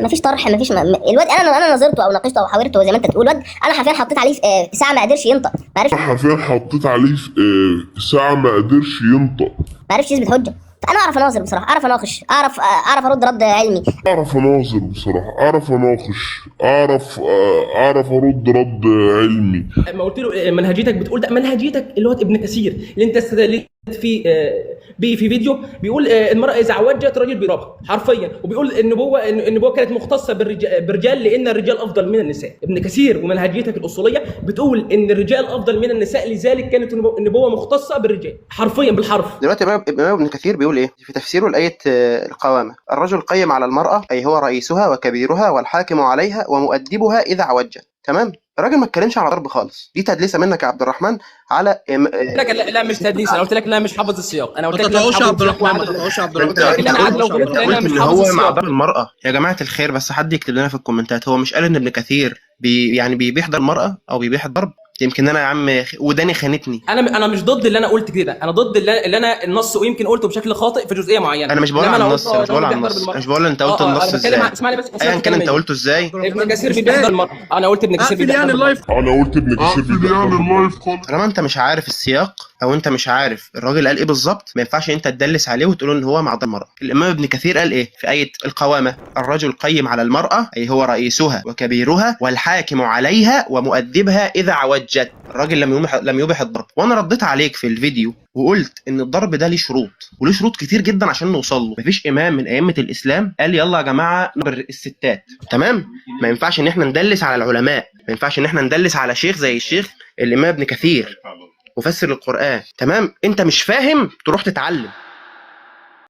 مفيش طرح، مفيش الواد انا نظرته او ناقشته او حاورته زي ما انت تقول. الواد انا حرفيا حطيت عليه في ساعه ما قدرش ينطق، ما عرفش ساعة ما قدرش ينطق. ما عرفش يثبت حجه. انا اعرف اناظر بصراحه، اعرف اناقش، اعرف ارد رد علمي. أعرف أناظر بصراحة، أعرف أناقش، أعرف أرد رد علمي. ما قلت له منهجيتك بتقول ده، منهجيتك اللي هو ابن كثير اللي انت استدلت في في فيديو بيقول المراه اذا عوجت راجل بيضربها حرفيا، وبيقول النبوه كانت مختصه بالرجال لان الرجال افضل من النساء. ابن كثير ومنهجيتك الاصوليه بتقول ان الرجال افضل من النساء لذلك كانت النبوه مختصه بالرجال حرفيا بالحرف. دلوقتي الإمام ابن كثير بيقول إيه في تفسيره لآية القوامة؟ الرجل قيم على المرأة أي هو رئيسها وكبيرها والحاكم عليها ومؤدبها إذا عوجت. تمام؟ الراجل ما اتكلمش على ضرب خالص، دي تدليسه منك يا عبد الرحمن على قلت لك لا مش تدليس، انا قلت لك لا مش حافظ السياق، انا قلت ما لك لا مش تطلعوش حافظ عبد السياق. الرحمن، ما تطلعوش عبد انت الرحمن. لكن انا لو غلطت انا قلت مش ان حافظ هو مع السياق. ضرب المرأة. يا جماعة الخير بس حد يكتب لنا في الكومنتات، هو مش قال ان ابن كثير يعني بيبيح ضرب المرأة او بيبيح الضرب؟ يمكن انا يا عم وداني خانتني. انا مش ضد اللي انا قلت كده، انا ضد اللي انا النص ويمكن قلته بشكل خاطئ في جزئيه معينه. انا مش بقول على النص، انا مش بقول على النص، انا مش بقول انت قلت النص ازاي. اسمعني بس، ايا كان انت قلته ازاي. ابن كثير بيحضر المرأة. انا قلت ابن كثير اقفل بيحضر يعني المرأة. اللايف. أنا قلت ابن كثير اللايف خالص. طالما انت مش عارف السياق او انت مش عارف الراجل قال ايه بالظبط، ما ينفعش انت تدلس عليه وتقول ان هو مع ضرب المرأة. الامام ابن كثير قال ايه في آية القوامة؟ الرجل قيم على المرأة اي هو رئيسها وكبيرها والحاكم عليها ومؤدبها اذا عوجت. الراجل لم يبح الضرب، وانا رديت عليك في الفيديو وقلت ان الضرب ده ليه شروط، وليه شروط كتير جدا عشان نوصل له. مفيش امام من ائمه الاسلام قال يلا يا جماعه نضرب الستات، تمام؟ ما ينفعش ان احنا ندلس على العلماء، ما ينفعش ان احنا ندلس على شيخ زي الشيخ الامام ابن كثير مفسر القرآن، تمام؟ انت مش فاهم تروح تتعلم.